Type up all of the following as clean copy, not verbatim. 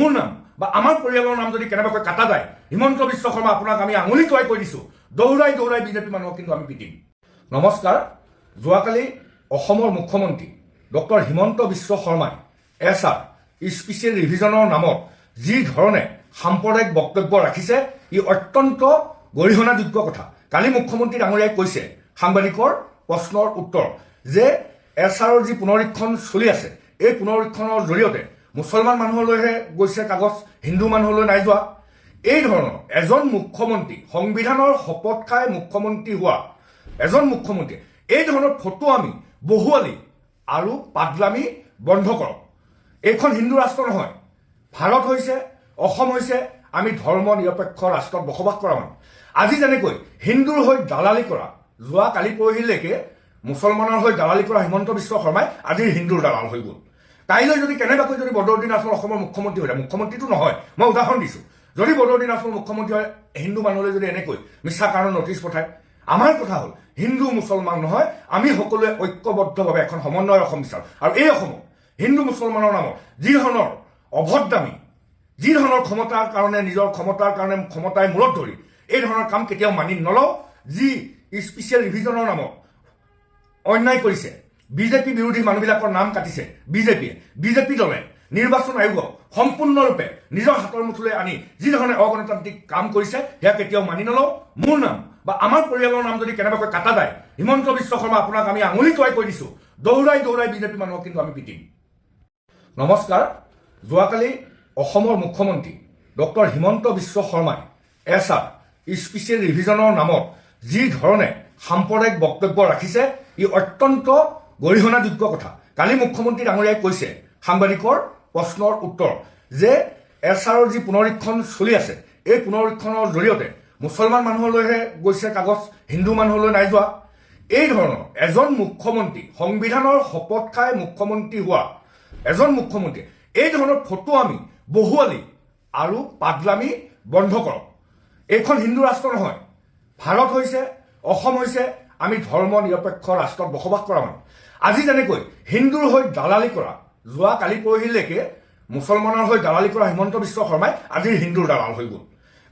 মোৰ নাম বা আমাৰ পৰিয়ালৰ নাম যদি কেনেবাকৈ কাটা যায়, হিমন্ত বিশ্ব শৰ্মা আপোনাক আমি আঙুলি টুৱাই কৈ দিছো, দৌৰাই দৌৰাই বিজেপি মানুহক কিন্তু আমি পিটিম। নমস্কাৰ। যোৱাকালি অসমৰ মুখ্যমন্ত্ৰী ডক্টৰ হিমন্ত বিশ্ব শৰ্মাই এছআৰ স্পেচিয়েল ৰিভিজনৰ নামত যি ধৰণে সাম্প্ৰদায়িক বক্তব্য ৰাখিছে, ই অত্যন্ত গৰিহণাযোগ্য কথা। কালি মুখ্যমন্ত্ৰী ডাঙৰীয়াই কৈছে সাংবাদিকৰ প্ৰশ্নৰ উত্তৰ যে এছআৰৰ যি পুনৰীক্ষণ চলি আছে, এই পুনৰীক্ষণৰ জৰিয়তে মুছলমান মানুহলৈহে গৈছে কাগজ, হিন্দু মানুহলৈ নাই যোৱা। এই ধৰণৰ এজন মুখ্যমন্ত্ৰী, সংবিধানৰ শপত খাই মুখ্যমন্ত্ৰী হোৱা এজন মুখ্যমন্ত্ৰী, এই ধৰণৰ ফটো আমি বহুৱালি আৰু পাগলামি বন্ধ কৰক। এইখন হিন্দু ৰাষ্ট্ৰ নহয়, ভাৰত হৈছে, অসম হৈছে আমি ধৰ্ম নিৰপেক্ষ ৰাষ্ট্ৰত বসবাস কৰা মানুহ। আজি যেনেকৈ হিন্দুৰ হৈ দালালি কৰা, যোৱা কালি পৰহিলৈকে মুছলমানৰ হৈ দালালি কৰা হিমন্ত বিশ্ব শৰ্মাই আজিৰ হিন্দুৰ দালাল হৈ গ'ল। কাইলৈ যদি কেনেবাকৈ যদি বদৰুদ্দিন আজমল অসমৰ মুখ্যমন্ত্ৰী হৈ যায়, মুখ্যমন্ত্ৰীটো নহয়, মই উদাহৰণ দিছোঁ, যদি বদৰুদ্দিন আজমল মুখ্যমন্ত্ৰী হয়, হিন্দু মানুহলৈ যদি এনেকৈ মিছা কাৰণত নটিচ পঠায়, আমাৰ কথা হ'ল হিন্দু মুছলমান নহয়, আমি সকলোৱে ঐক্যবদ্ধভাৱে এখন সমন্বয়ৰ অসম বিচাৰোঁ। আৰু এই অসমত হিন্দু মুছলমানৰ নামত যি ধৰণৰ অভদ্ৰামী, যি ধৰণৰ ক্ষমতাৰ কাৰণে, নিজৰ ক্ষমতাৰ কাৰণে ক্ষমতাই মূৰত ধৰি এই ধৰণৰ কাম কেতিয়াও মানি নলওঁ। যি স্পেচিয়েল ৰিভিজনৰ নামত অন্যায় কৰিছে, বিজেপি বিৰোধী মানুহবিলাকৰ নাম কাটিছে বিজেপি দলে নিৰ্বাচন আয়োগক সম্পূৰ্ণৰূপে নিজৰ হাতৰ মুঠিলৈ আনি যি ধৰণে অগণতান্ত্ৰিক কাম কৰিছে, সেয়া কেতিয়াও মানি নলওঁ। মোৰ নাম বা আমাৰ পৰিয়ালৰ নাম যদি কেনেবাকৈ কাটা যায়, হিমন্ত বিশ্ব শৰ্মা আপোনাক আমি আঙুলি টুৱাই কৈ দিছো, দৌৰাই দৌৰাই বিজেপি মানুহক কিন্তু আমি পিটিম। নমস্কাৰ। যোৱাকালি অসমৰ মুখ্যমন্ত্ৰী ডক্টৰ হিমন্ত বিশ্ব শৰ্মাই এছআৰ স্পেচিয়েল ৰিভিজনৰ নামত যি ধৰণে সাম্প্ৰদায়িক বক্তব্য ৰাখিছে, ই অত্যন্ত গৰিহণাযোগ্য কথা। কালি মুখ্যমন্ত্ৰী ডাঙৰীয়াই কৈছে সাংবাদিকৰ প্ৰশ্নৰ উত্তৰ যে এছআৰৰ যি পুনৰীক্ষণ চলি আছে, এই পুনৰীক্ষণৰ জৰিয়তে মুছলমান মানুহলৈহে গৈছে কাগজ, হিন্দু মানুহলৈ নাই যোৱা। এই ধৰণৰ এজন মুখ্যমন্ত্ৰী, সংবিধানৰ শপত খাই মুখ্যমন্ত্ৰী হোৱা এজন মুখ্যমন্ত্ৰী, এই ধৰণৰ ফটো আমি বহুৱালি আৰু পাগলামি বন্ধ কৰক। এইখন হিন্দু ৰাষ্ট্ৰ নহয়, ভাৰত হৈছে, অসম হৈছে আমি ধৰ্ম নিৰপেক্ষ ৰাষ্ট্ৰত বসবাস কৰা মানুহ। আজি যেনেকৈ হিন্দুৰ হৈ দালালি কৰা, যোৱা কালি পৰহিলৈকে মুছলমানৰ হৈ দালালি কৰা হিমন্ত বিশ্ব শৰ্মাই আজিৰ হিন্দুৰ দালাল হৈ গ'ল।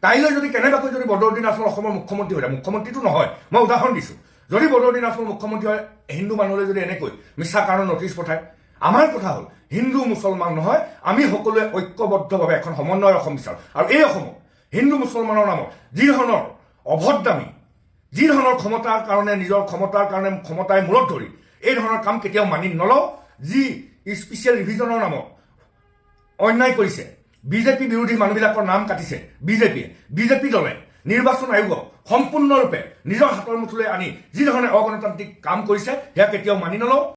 কাইলৈ যদি কেনেবাকৈ যদি বদৰুদ্দিন আজমল অসমৰ মুখ্যমন্ত্ৰী হৈ যায়, মুখ্যমন্ত্ৰীটো নহয়, মই উদাহৰণ দিছোঁ, যদি বদৰুদ্দিন আজমল মুখ্যমন্ত্ৰী হয়, হিন্দু মানুহলৈ যদি এনেকৈ মিছা কাৰণত নটিচ পঠায়, আমাৰ কথা হ'ল হিন্দু মুছলমান নহয়, আমি সকলোৱে ঐক্যবদ্ধভাৱে এখন সমন্বয়ৰ অসম বিচাৰোঁ। আৰু এই অসমত হিন্দু মুছলমানৰ নামত যি ধৰণৰ অভদ্ৰামী, যি ধৰণৰ ক্ষমতাৰ কাৰণে, নিজৰ ক্ষমতাৰ কাৰণে ক্ষমতাই মূৰত ধৰি এই ধৰণৰ কাম কেতিয়াও মানি নলওঁ। যি স্পেচিয়েল ৰিভিজনৰ নামত অন্যায় কৰিছে, বিজেপি বিৰোধী মানুহবিলাকৰ নাম কাটিছে বিজেপি দলে নিৰ্বাচন আয়োগক সম্পূৰ্ণৰূপে নিজৰ হাতৰ মুঠিলৈ আনি যি ধৰণে অগণতান্ত্ৰিক কাম কৰিছে, সেয়া কেতিয়াও মানি নলওঁ।